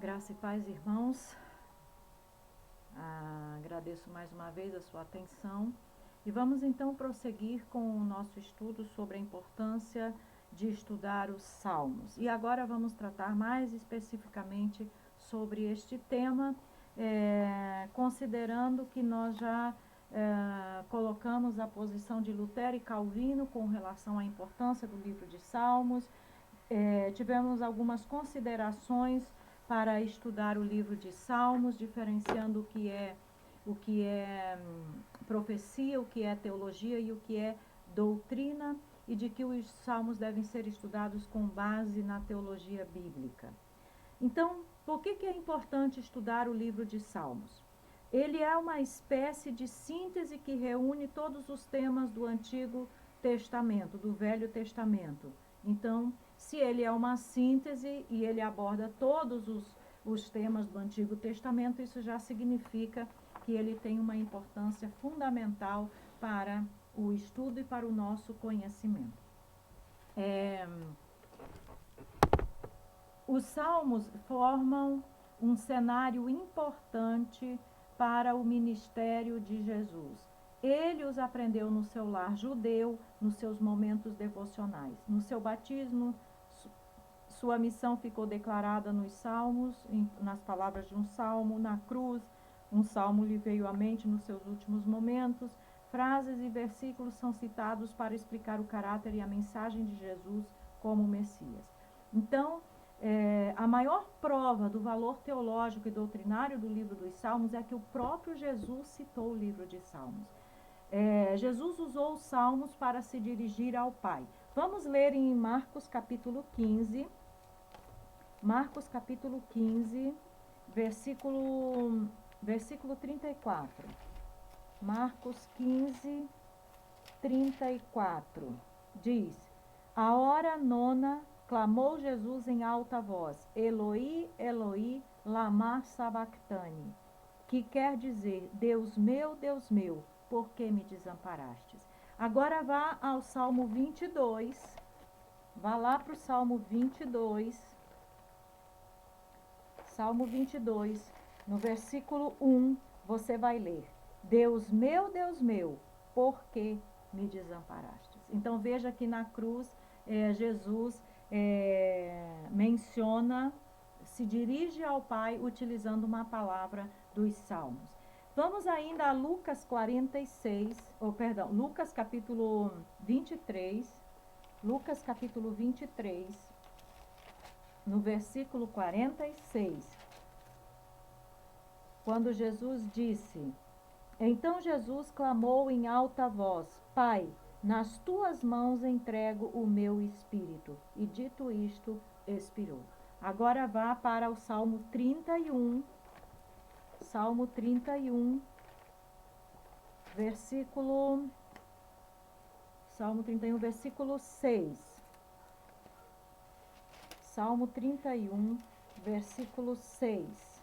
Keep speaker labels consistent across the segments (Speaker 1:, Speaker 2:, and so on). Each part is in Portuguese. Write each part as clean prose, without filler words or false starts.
Speaker 1: Graça e paz, irmãos. Agradeço mais uma vez a sua atenção e vamos então prosseguir com o nosso estudo sobre a importância de estudar os Salmos. E agora vamos tratar mais especificamente sobre este tema, considerando que nós já colocamos a posição de Lutero e Calvino com relação à importância do livro de Salmos. Tivemos algumas considerações para estudar o livro de Salmos, diferenciando o que é profecia, o que é teologia e o que é doutrina, e de que os Salmos devem ser estudados com base na teologia bíblica. Então, por que é importante estudar o livro de Salmos? Ele é uma espécie de síntese que reúne todos os temas do Antigo Testamento, do Velho Testamento. Então, se ele é uma síntese e ele aborda todos os temas do Antigo Testamento, isso já significa que ele tem uma importância fundamental para o estudo e para o nosso conhecimento. Os Salmos formam um cenário importante para o ministério de Jesus. Ele os aprendeu no seu lar judeu, nos seus momentos devocionais. No seu batismo, sua missão ficou declarada nos Salmos, nas palavras de um salmo. Na cruz, um salmo lhe veio à mente nos seus últimos momentos. Frases e versículos são citados para explicar o caráter e a mensagem de Jesus como Messias. Então, a maior prova do valor teológico e doutrinário do livro dos Salmos é que o próprio Jesus citou o livro de Salmos. Jesus usou os Salmos para se dirigir ao Pai. Vamos ler em Marcos capítulo 15. Marcos capítulo 15, versículo 34. Marcos 15, 34. Diz: A hora nona clamou Jesus em alta voz: Eloi, Eloi, lama sabactani, que quer dizer: Deus meu, por que me desamparastes? Agora vá ao Salmo 22, vá lá para o Salmo 22, Salmo 22, no versículo 1, você vai ler: Deus meu, por que me desamparastes? Então veja que na cruz Jesus menciona, se dirige ao Pai utilizando uma palavra dos Salmos. Vamos ainda a Lucas 46, Lucas capítulo 23, Lucas capítulo 23, no versículo 46, quando Jesus disse: Então Jesus clamou em alta voz: Pai, nas tuas mãos entrego o meu espírito. E dito isto, expirou. Agora vá para o Salmo 31, Salmo 31, Salmo 31, versículo 6. Salmo 31, versículo 6.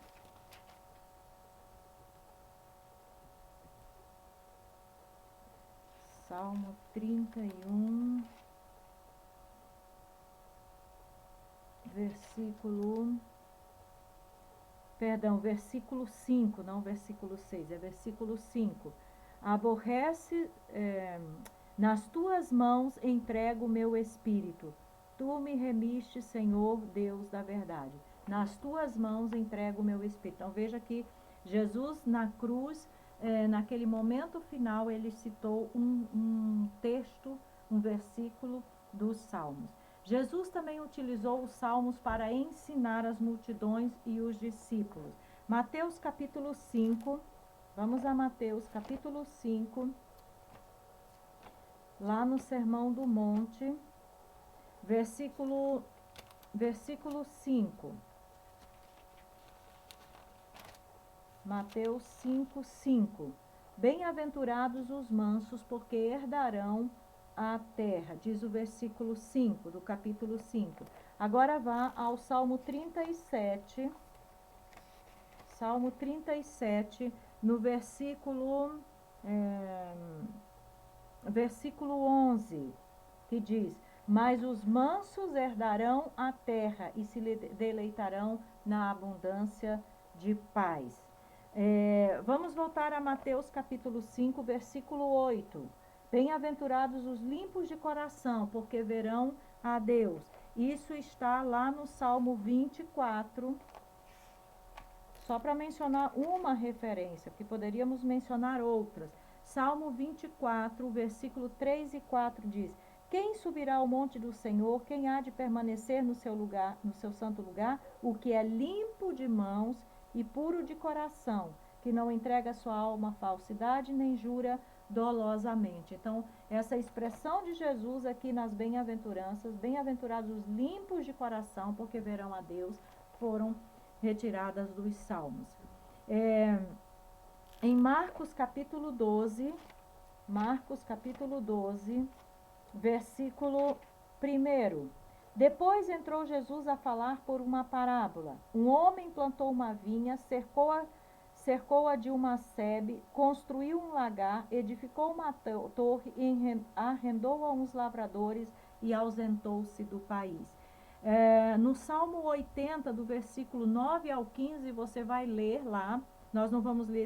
Speaker 1: Salmo 31, versículo 5, não versículo 6, é versículo 5. Aborrece, nas tuas mãos entrego o meu espírito. Tu me remiste, Senhor, Deus da verdade. Nas tuas mãos entrego o meu espírito. Então veja que Jesus na cruz, naquele momento final, ele citou um texto, um versículo dos Salmos. Jesus também utilizou os Salmos para ensinar as multidões e os discípulos. Mateus capítulo 5, vamos a Mateus capítulo 5, lá no Sermão do Monte, versículo 5. Mateus 5, 5. Bem-aventurados os mansos, porque herdarão a terra, diz o versículo 5 do capítulo 5. Agora vá ao Salmo 37, Salmo 37, no versículo 11, que diz: Mas os mansos herdarão a terra e se deleitarão na abundância de paz. Vamos voltar a Mateus capítulo 5, versículo 8. Bem-aventurados os limpos de coração, porque verão a Deus. Isso está lá no Salmo 24, só para mencionar uma referência, porque poderíamos mencionar outras. Salmo 24, versículo 3 e 4 diz: Quem subirá ao monte do Senhor? Quem há de permanecer no seu lugar, no seu santo lugar? O que é limpo de mãos e puro de coração, que não entrega sua alma à falsidade, nem jura dolosamente. Então, essa expressão de Jesus aqui nas bem-aventuranças, bem-aventurados os limpos de coração, porque verão a Deus, foram retiradas dos Salmos. Em Marcos capítulo 12, versículo 1. Depois entrou Jesus a falar por uma parábola. Um homem plantou uma vinha, cercou-a de uma sebe, construiu um lagar, edificou uma torre, arrendou a uns lavradores e ausentou-se do país. No Salmo 80, do versículo 9 ao 15, você vai ler lá. Nós não vamos ler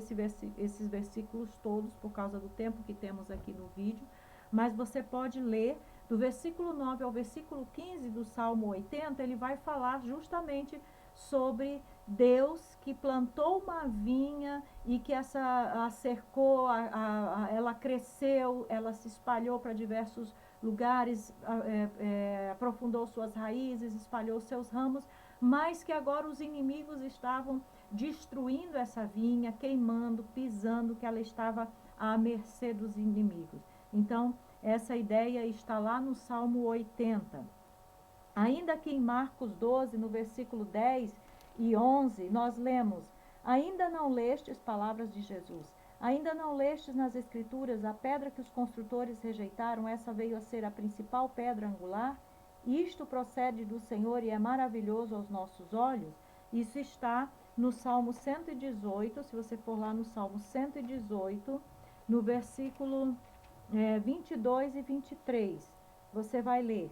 Speaker 1: esses versículos todos por causa do tempo que temos aqui no vídeo, mas você pode ler do versículo 9 ao versículo 15 do Salmo 80, ele vai falar justamente sobre Deus que plantou uma vinha e que a cercou, ela cresceu, ela se espalhou para diversos lugares, aprofundou suas raízes, espalhou seus ramos, mas que agora os inimigos estavam destruindo essa vinha, queimando, pisando, que ela estava à mercê dos inimigos. Então, essa ideia está lá no Salmo 80. Ainda que em Marcos 12, no versículo 10 e 11, nós lemos: Ainda não lestes, palavras de Jesus, ainda não lestes nas Escrituras a pedra que os construtores rejeitaram, essa veio a ser a principal pedra angular? Isto procede do Senhor e é maravilhoso aos nossos olhos? Isso está no Salmo 118, se você for lá no Salmo 118, no versículo 22 e 23, você vai ler: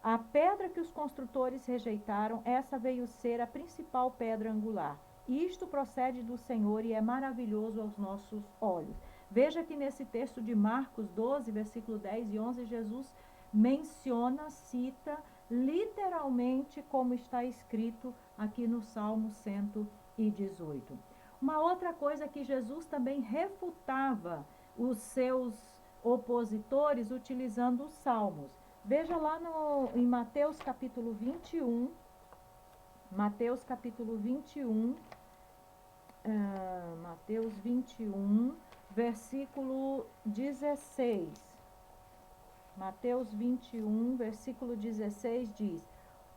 Speaker 1: A pedra que os construtores rejeitaram, essa veio ser a principal pedra angular. Isto procede do Senhor e é maravilhoso aos nossos olhos. Veja que nesse texto de Marcos 12, versículo 10 e 11, Jesus menciona, cita literalmente como está escrito aqui no Salmo 118. Uma outra coisa que Jesus também refutava os seus opositores utilizando os salmos. Veja lá em Mateus capítulo 21, Mateus capítulo 21, Mateus 21, versículo 16. Mateus 21, versículo 16 diz: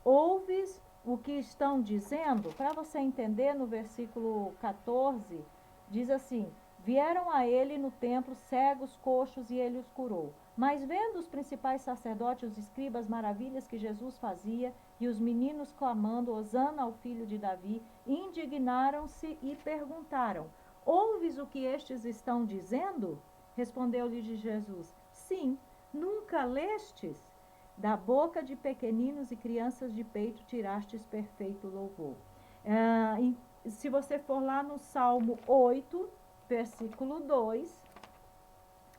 Speaker 1: Ouves o que estão dizendo? Para você entender, no versículo 14, diz assim: Vieram a ele no templo cegos, coxos, e ele os curou. Mas vendo os principais sacerdotes e os escribas maravilhas que Jesus fazia, e os meninos clamando, Hosana ao filho de Davi, indignaram-se e perguntaram: Ouves o que estes estão dizendo? Respondeu-lhe Jesus: Sim. Nunca lestes? Da boca de pequeninos e crianças de peito tirastes perfeito louvor. Se você for lá no Salmo 8, versículo 2,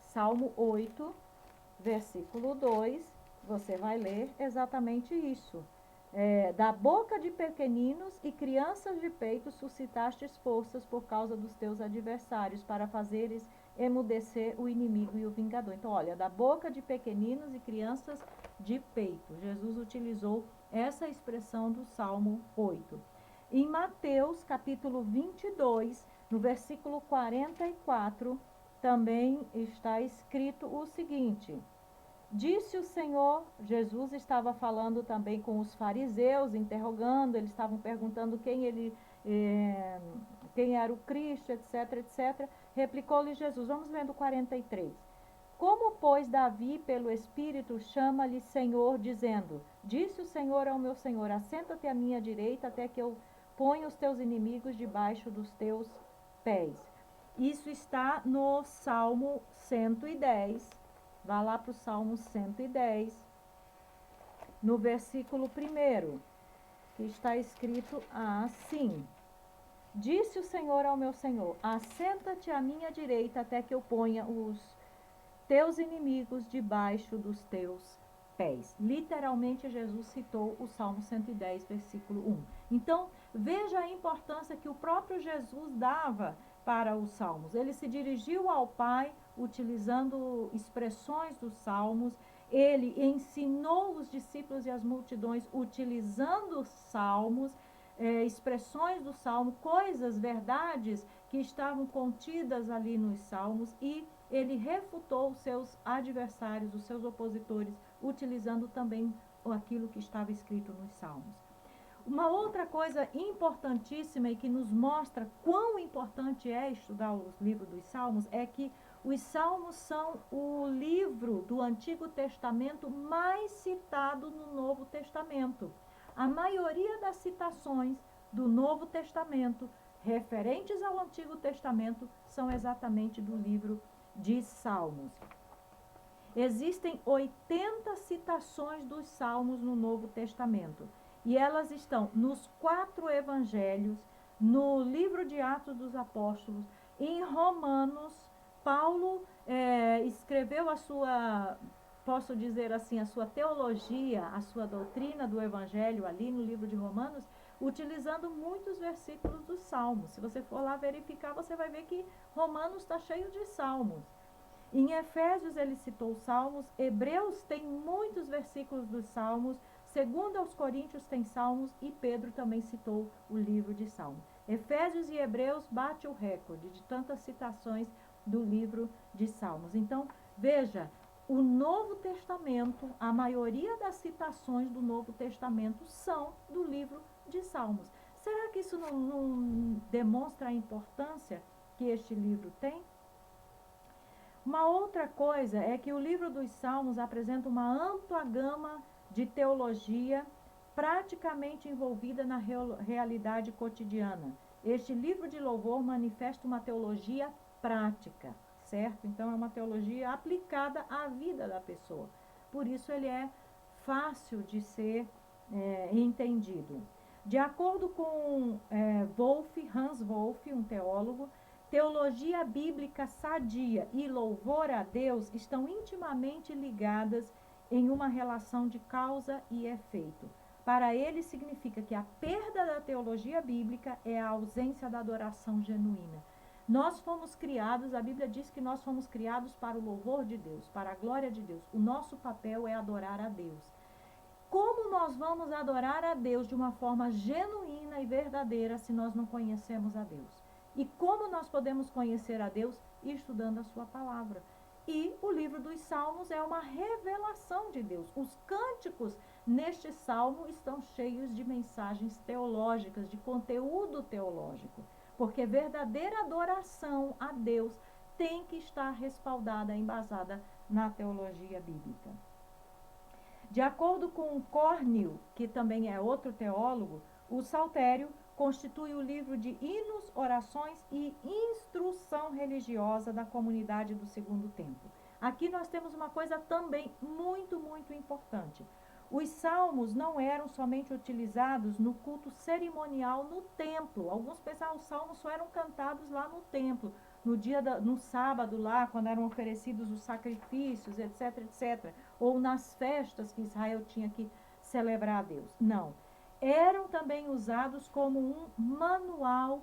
Speaker 1: Salmo 8, versículo 2, você vai ler exatamente isso. Da boca de pequeninos e crianças de peito suscitastes forças por causa dos teus adversários, para fazeres emudecer o inimigo e o vingador. Então, olha, da boca de pequeninos e crianças de peito. Jesus utilizou essa expressão do Salmo 8. Em Mateus, capítulo 22, no versículo 44, também está escrito o seguinte: Disse o Senhor, Jesus estava falando também com os fariseus, interrogando, eles estavam perguntando quem era o Cristo, etc, etc. Replicou-lhe Jesus, vamos lendo 43. Como, pois, Davi, pelo Espírito, chama-lhe Senhor, dizendo: Disse o Senhor ao meu Senhor, assenta-te à minha direita, até que eu ponha os teus inimigos debaixo dos teus pés. Isso está no Salmo 110. Vá lá para o Salmo 110. no versículo 1, que está escrito assim: Disse o Senhor ao meu Senhor: assenta-te à minha direita até que eu ponha os teus inimigos debaixo dos teus pés. Literalmente, Jesus citou o Salmo 110, versículo 1. Então, veja a importância que o próprio Jesus dava para os salmos. Ele se dirigiu ao Pai utilizando expressões dos salmos. Ele ensinou os discípulos e as multidões utilizando os salmos, expressões do salmo, coisas, verdades que estavam contidas ali nos salmos, e ele refutou os seus adversários, os seus opositores, utilizando também aquilo que estava escrito nos salmos. Uma outra coisa importantíssima e que nos mostra quão importante é estudar o livro dos Salmos é que os Salmos são o livro do Antigo Testamento mais citado no Novo Testamento. A maioria das citações do Novo Testamento referentes ao Antigo Testamento são exatamente do livro de Salmos. Existem 80 citações dos Salmos no Novo Testamento. E elas estão nos 4 evangelhos, no livro de Atos dos Apóstolos, em Romanos. Paulo escreveu a sua, posso dizer assim, a sua teologia, a sua doutrina do evangelho ali no livro de Romanos, utilizando muitos versículos dos Salmos. Se você for lá verificar, você vai ver que Romanos está cheio de Salmos. Em Efésios ele citou os Salmos, Hebreus tem muitos versículos dos Salmos, segundo aos Coríntios tem Salmos, e Pedro também citou o livro de Salmos. Efésios e Hebreus bate o recorde de tantas citações do livro de Salmos. Então, veja, o Novo Testamento, a maioria das citações do Novo Testamento são do livro de Salmos. Será que isso não demonstra a importância que este livro tem? Uma outra coisa é que o livro dos Salmos apresenta uma ampla gama de teologia praticamente envolvida na realidade cotidiana. Este livro de louvor manifesta uma teologia prática, certo? Então é uma teologia aplicada à vida da pessoa. Por isso ele é fácil de ser entendido. De acordo com Hans Wolff, um teólogo, teologia bíblica sadia e louvor a Deus estão intimamente ligadas em uma relação de causa e efeito. Para ele, significa que a perda da teologia bíblica é a ausência da adoração genuína. Nós fomos criados, a Bíblia diz que nós fomos criados para o louvor de Deus, para a glória de Deus. O nosso papel é adorar a Deus. Como nós vamos adorar a Deus de uma forma genuína e verdadeira se nós não conhecemos a Deus? E como nós podemos conhecer a Deus? Estudando a sua palavra. E o livro dos Salmos é uma revelação de Deus. Os cânticos neste salmo estão cheios de mensagens teológicas, de conteúdo teológico. Porque verdadeira adoração a Deus tem que estar respaldada, embasada na teologia bíblica. De acordo com Cornel, que também é outro teólogo, o Saltério constitui o livro de hinos, orações e instrução religiosa da comunidade do Segundo Templo. Aqui nós temos uma coisa também muito, muito importante. Os salmos não eram somente utilizados no culto cerimonial no templo. Alguns pensavam que os salmos só eram cantados lá no templo, no sábado lá, quando eram oferecidos os sacrifícios, etc, etc. Ou nas festas que Israel tinha que celebrar a Deus. Não. Eram também usados como um manual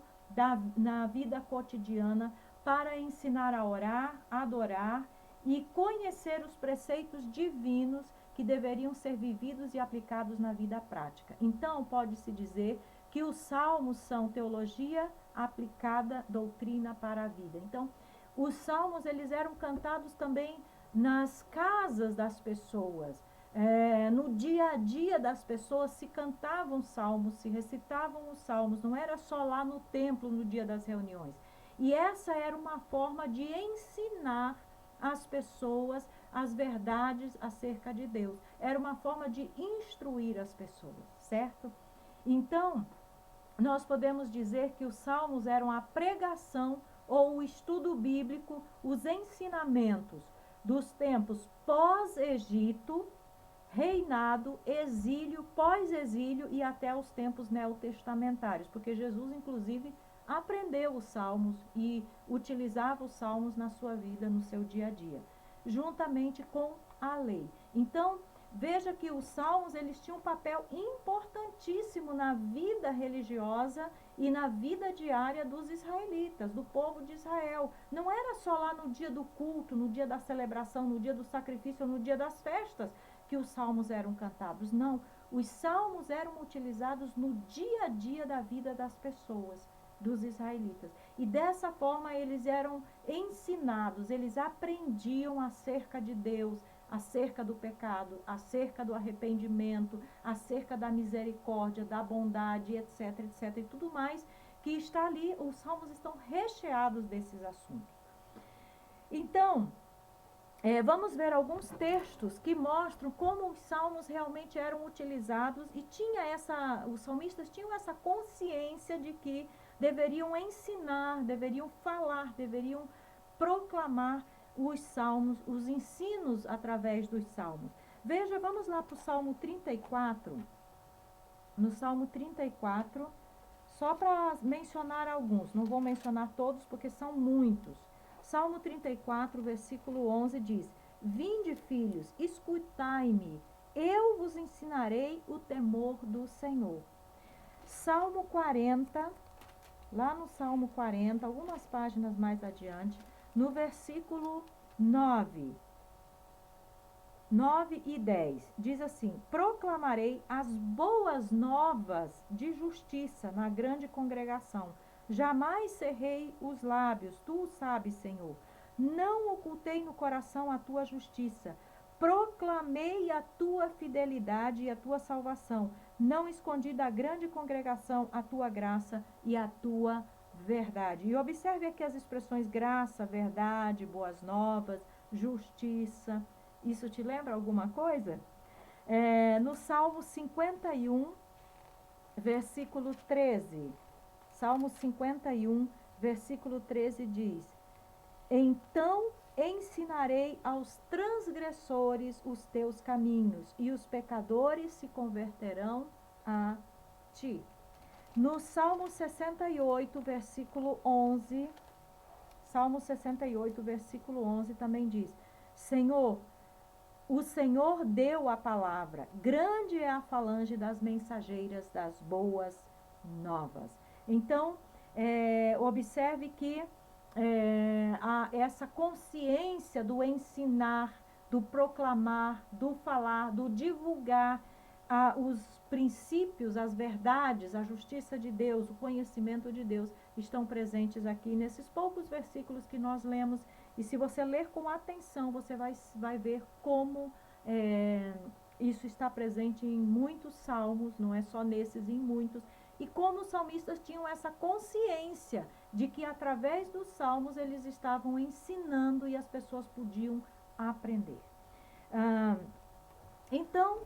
Speaker 1: na vida cotidiana para ensinar a orar, adorar e conhecer os preceitos divinos que deveriam ser vividos e aplicados na vida prática. Então, pode-se dizer que os salmos são teologia aplicada, doutrina para a vida. Então, os salmos eles eram cantados também nas casas das pessoas. No dia a dia das pessoas se cantavam salmos, se recitavam os salmos, não era só lá no templo no dia das reuniões. E essa era uma forma de ensinar as pessoas as verdades acerca de Deus. Era uma forma de instruir as pessoas, certo? Então, nós podemos dizer que os salmos eram a pregação ou o estudo bíblico, os ensinamentos dos tempos pós-Egito, reinado, exílio, pós-exílio e até os tempos neotestamentários, porque Jesus, inclusive, aprendeu os salmos e utilizava os salmos na sua vida, no seu dia a dia, juntamente com a lei. Então, veja que os salmos, eles tinham um papel importantíssimo na vida religiosa e na vida diária dos israelitas, do povo de Israel. Não era só lá no dia do culto, no dia da celebração, no dia do sacrifício, no dia das festas que os salmos eram cantados. Não, os salmos eram utilizados no dia a dia da vida das pessoas, dos israelitas. E dessa forma eles eram ensinados, eles aprendiam acerca de Deus, acerca do pecado, acerca do arrependimento, acerca da misericórdia, da bondade, etc, etc, e tudo mais que está ali. Os salmos estão recheados desses assuntos. Então, vamos ver alguns textos que mostram como os salmos realmente eram utilizados e os salmistas tinham essa consciência de que deveriam ensinar, deveriam falar, deveriam proclamar os salmos, os ensinos através dos salmos. Veja, vamos lá para o Salmo 34. No Salmo 34, só para mencionar alguns, não vou mencionar todos porque são muitos. Salmo 34, versículo 11 diz: Vinde, filhos, escutai-me, eu vos ensinarei o temor do Senhor. Salmo 40, lá no Salmo 40, algumas páginas mais adiante, no versículo 9 e 10, diz assim: Proclamarei as boas novas de justiça na grande congregação. Jamais cerrei os lábios, tu o sabes, Senhor. Não ocultei no coração a tua justiça. Proclamei a tua fidelidade e a tua salvação. Não escondi da grande congregação a tua graça e a tua verdade. E observe aqui as expressões graça, verdade, boas novas, justiça. Isso te lembra alguma coisa? No Salmo 51, versículo 13. Salmo 51, versículo 13 diz: Então ensinarei aos transgressores os teus caminhos, e os pecadores se converterão a ti. No Salmo 68, versículo 11, Salmo 68, versículo 11 também diz: Senhor, o Senhor deu a palavra, grande é a falange das mensageiras das boas novas. Então, observe que essa consciência do ensinar, do proclamar, do falar, do divulgar os princípios, as verdades, a justiça de Deus, o conhecimento de Deus, estão presentes aqui nesses poucos versículos que nós lemos. E se você ler com atenção, você vai ver como isso está presente em muitos salmos, não é só nesses, em muitos. E como os salmistas tinham essa consciência de que através dos salmos eles estavam ensinando e as pessoas podiam aprender. Então,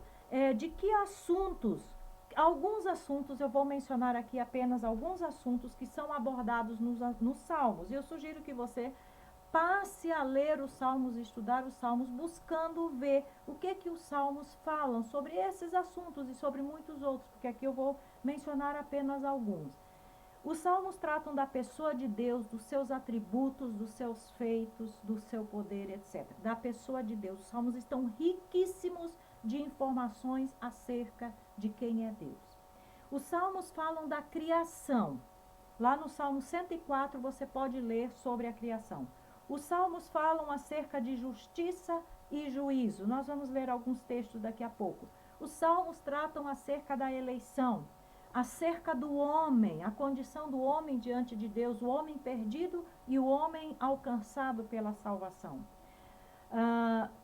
Speaker 1: de que assuntos? Alguns assuntos, eu vou mencionar aqui apenas alguns assuntos que são abordados nos salmos. E eu sugiro que você passe a ler os salmos, estudar os salmos, buscando ver o que os salmos falam sobre esses assuntos e sobre muitos outros, porque aqui eu vou mencionar apenas alguns. Os salmos tratam da pessoa de Deus, dos seus atributos, dos seus feitos, do seu poder, etc. Da pessoa de Deus. Os salmos estão riquíssimos de informações acerca de quem é Deus. Os salmos falam da criação. Lá no Salmo 104 você pode ler sobre a criação. Os salmos falam acerca de justiça e juízo. Nós vamos ler alguns textos daqui a pouco. Os salmos tratam acerca da eleição, acerca do homem, a condição do homem diante de Deus, o homem perdido e o homem alcançado pela salvação.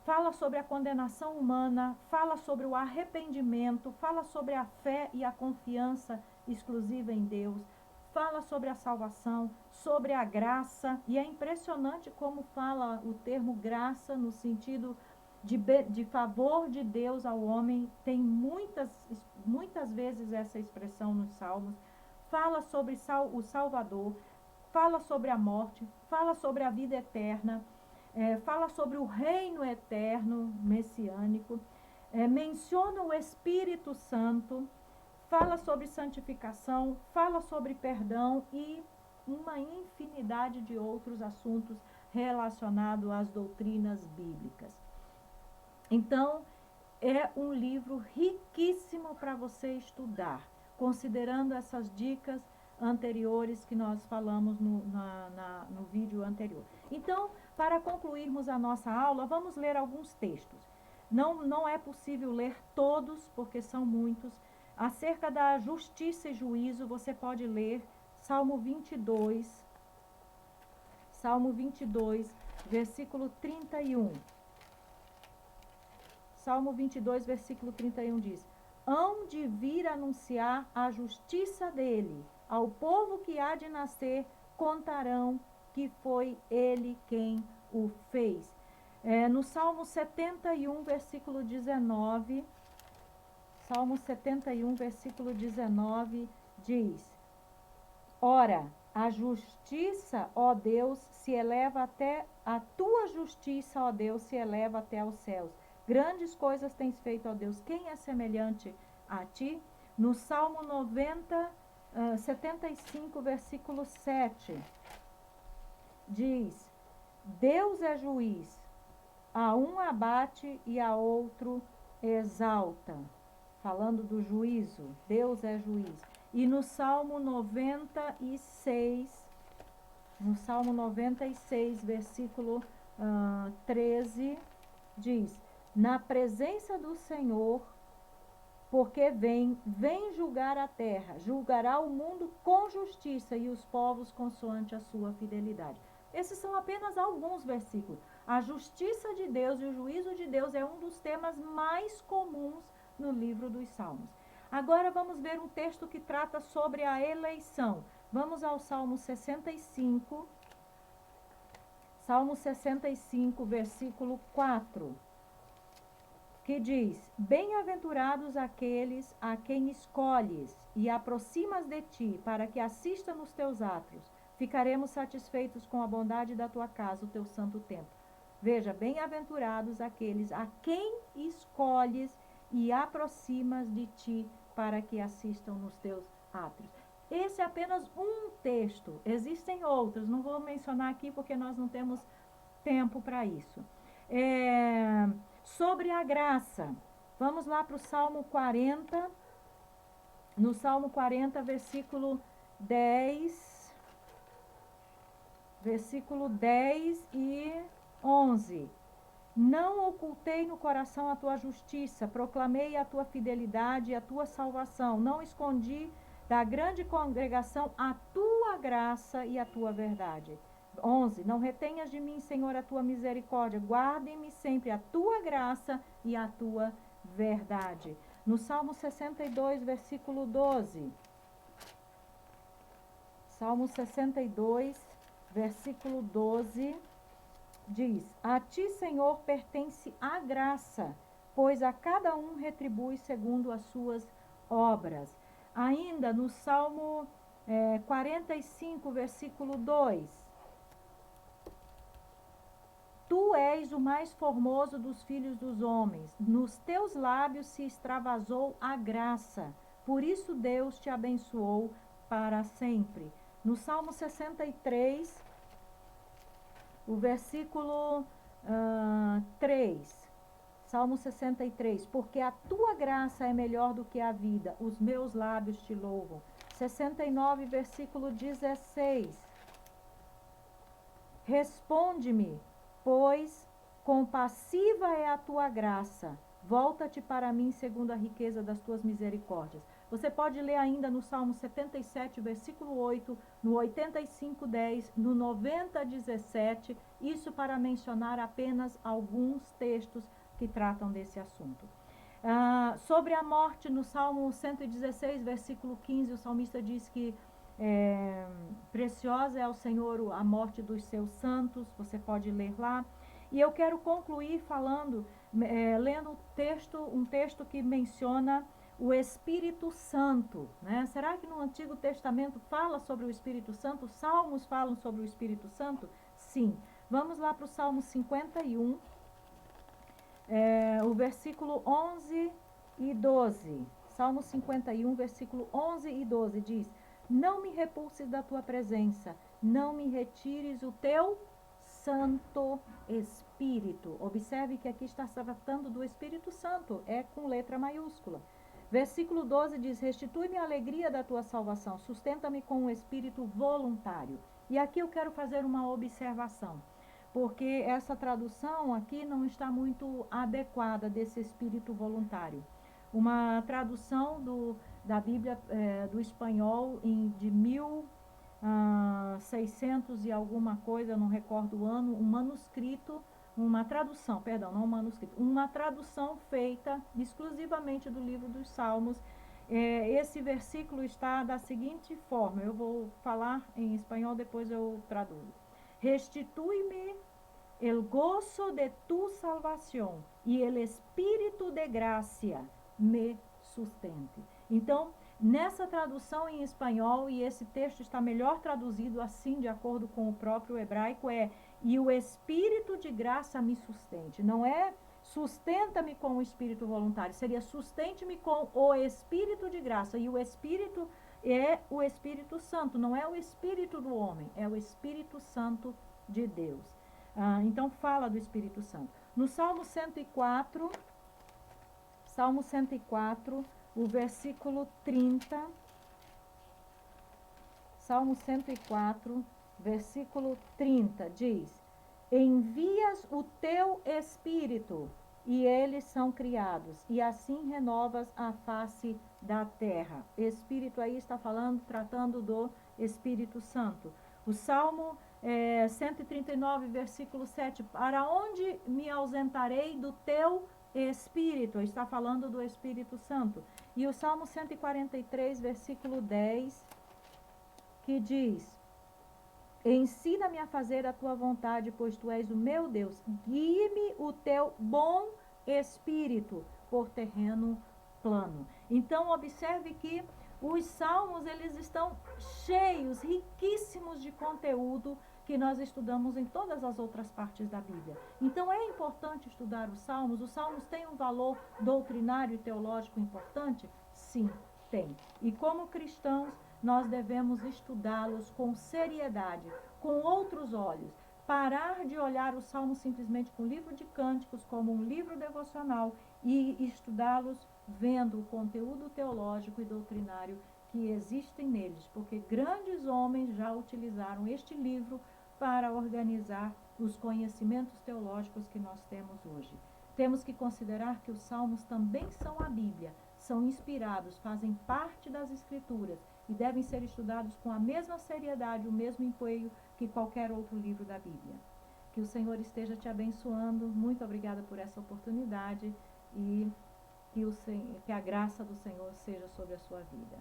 Speaker 1: Fala sobre a condenação humana, fala sobre o arrependimento, fala sobre a fé e a confiança exclusiva em Deus, fala sobre a salvação, sobre a graça, e é impressionante como fala o termo graça no sentido de favor de Deus ao homem. Tem muitas vezes essa expressão nos salmos. Fala sobre o Salvador, fala sobre a morte, fala sobre a vida eterna, fala sobre o reino eterno, messiânico, menciona o Espírito Santo, fala sobre santificação, fala sobre perdão e uma infinidade de outros assuntos relacionados às doutrinas bíblicas. Então, é um livro riquíssimo para você estudar, considerando essas dicas anteriores que nós falamos no vídeo anterior. Então, para concluirmos a nossa aula, vamos ler alguns textos. Não é possível ler todos, porque são muitos. Acerca da justiça e juízo, você pode ler Salmo 22, versículo 31. Salmo 22, versículo 31 diz: hão de vir anunciar a justiça dele, ao povo que há de nascer, contarão que foi ele quem o fez. No Salmo 71, versículo 19, Salmo 71, versículo 19, diz: ora, a justiça, ó Deus, se eleva até, a tua justiça, ó Deus, se eleva até aos céus. Grandes coisas tens feito, ó Deus. Quem é semelhante a ti? No Salmo 75, versículo 7, diz: Deus é juiz, a um abate e a outro exalta. Falando do juízo, Deus é juiz. E no Salmo 96, versículo 13, diz: na presença do Senhor, porque vem julgar a terra, julgará o mundo com justiça e os povos consoante a sua fidelidade. Esses são apenas alguns versículos. A justiça de Deus e o juízo de Deus é um dos temas mais comuns no livro dos Salmos. Agora vamos ver um texto que trata sobre a eleição. Vamos ao Salmo 65. Salmo 65, versículo 4. Que diz: bem-aventurados aqueles a quem escolhes e aproximas de ti, para que assista nos teus atos. Ficaremos satisfeitos com a bondade da tua casa, o teu santo templo. Veja, bem-aventurados aqueles a quem escolhes e aproximas de ti, para que assistam nos teus atos. Esse é apenas um texto, existem outros, não vou mencionar aqui porque nós não temos tempo para isso. Sobre a graça, vamos lá para o Salmo 40, no Salmo 40, versículo 10 e 11. Não ocultei no coração a tua justiça, proclamei a tua fidelidade e a tua salvação. Não escondi da grande congregação a tua graça e a tua verdade. 11. Não retenhas de mim, Senhor, a tua misericórdia. Guarde-me sempre a tua graça e a tua verdade. No Salmo 62, versículo 12. Salmo 62, versículo 12. Diz: a ti, Senhor, pertence a graça, pois a cada um retribui segundo as suas obras. Ainda no Salmo 45, versículo 2. Tu és o mais formoso dos filhos dos homens, nos teus lábios se extravasou a graça, por isso Deus te abençoou para sempre. No Salmo 63, o versículo 3, Salmo 63, porque a tua graça é melhor do que a vida, os meus lábios te louvam. 69, versículo 16, responde-me, pois compassiva é a tua graça, volta-te para mim segundo a riqueza das tuas misericórdias. Você pode ler ainda no Salmo 77, versículo 8, no 85, 10, no 90, 17, isso para mencionar apenas alguns textos que tratam desse assunto. Sobre a morte, no Salmo 116, versículo 15, o salmista diz que preciosa é ao Senhor a morte dos seus santos, você pode ler lá. E eu quero concluir falando, lendo um texto que menciona o Espírito Santo, né? Será que no Antigo Testamento fala sobre o Espírito Santo? Os Salmos falam sobre o Espírito Santo? Sim. Vamos lá para o Salmo 51. O versículo 11 e 12. Salmo 51, versículo 11 e 12 diz: Não me repulses da tua presença, não me retires o teu Santo Espírito. Observe que aqui está se tratando do Espírito Santo, é com letra maiúscula. Versículo 12 diz: Restitui-me a alegria da tua salvação, sustenta-me com um espírito voluntário. E aqui eu quero fazer uma observação, porque essa tradução aqui não está muito adequada desse espírito voluntário. Uma tradução da Bíblia do espanhol de 1600 e alguma coisa, não recordo o ano, um manuscrito, uma tradução, perdão, não um manuscrito, uma tradução feita exclusivamente do livro dos Salmos. Esse versículo está da seguinte forma, eu vou falar em espanhol, depois eu traduzo. Restitui-me el gozo de tu salvación y el espírito de gracia me sustente. Então, nessa tradução em espanhol, e esse texto está melhor traduzido assim, de acordo com o próprio hebraico, e o espírito de graça me sustente. Não é sustenta-me com o espírito voluntário, seria sustente-me com o espírito de graça. E o espírito é o Espírito Santo, não é o espírito do homem, é o Espírito Santo de Deus. Então fala do Espírito Santo. No Salmo 104, o versículo 30, Salmo 104, versículo 30, diz: Envias o teu Espírito, e eles são criados, e assim renovas a face da terra. Espírito aí está falando, tratando do Espírito Santo. O Salmo 139, versículo 7, para onde me ausentarei do teu Espírito? Está falando do Espírito Santo. E o Salmo 143, versículo 10, que diz: Ensina-me a fazer a tua vontade, pois tu és o meu Deus. Guie-me o teu bom espírito por terreno plano. Então, observe que os salmos, eles estão cheios, riquíssimos de conteúdo que nós estudamos em todas as outras partes da Bíblia. Então, é importante estudar os salmos. Os salmos têm um valor doutrinário e teológico importante? Sim, tem. E como cristãos, nós devemos estudá-los com seriedade, com outros olhos. Parar de olhar os salmos simplesmente com livro de cânticos, como um livro devocional, e estudá-los vendo o conteúdo teológico e doutrinário que existem neles, porque grandes homens já utilizaram este livro para organizar os conhecimentos teológicos que nós temos hoje. Temos que considerar que os salmos também são a Bíblia, são inspirados, fazem parte das Escrituras e devem ser estudados com a mesma seriedade, o mesmo empenho que qualquer outro livro da Bíblia. Que o Senhor esteja te abençoando. Muito obrigada por essa oportunidade e que a graça do Senhor seja sobre a sua vida.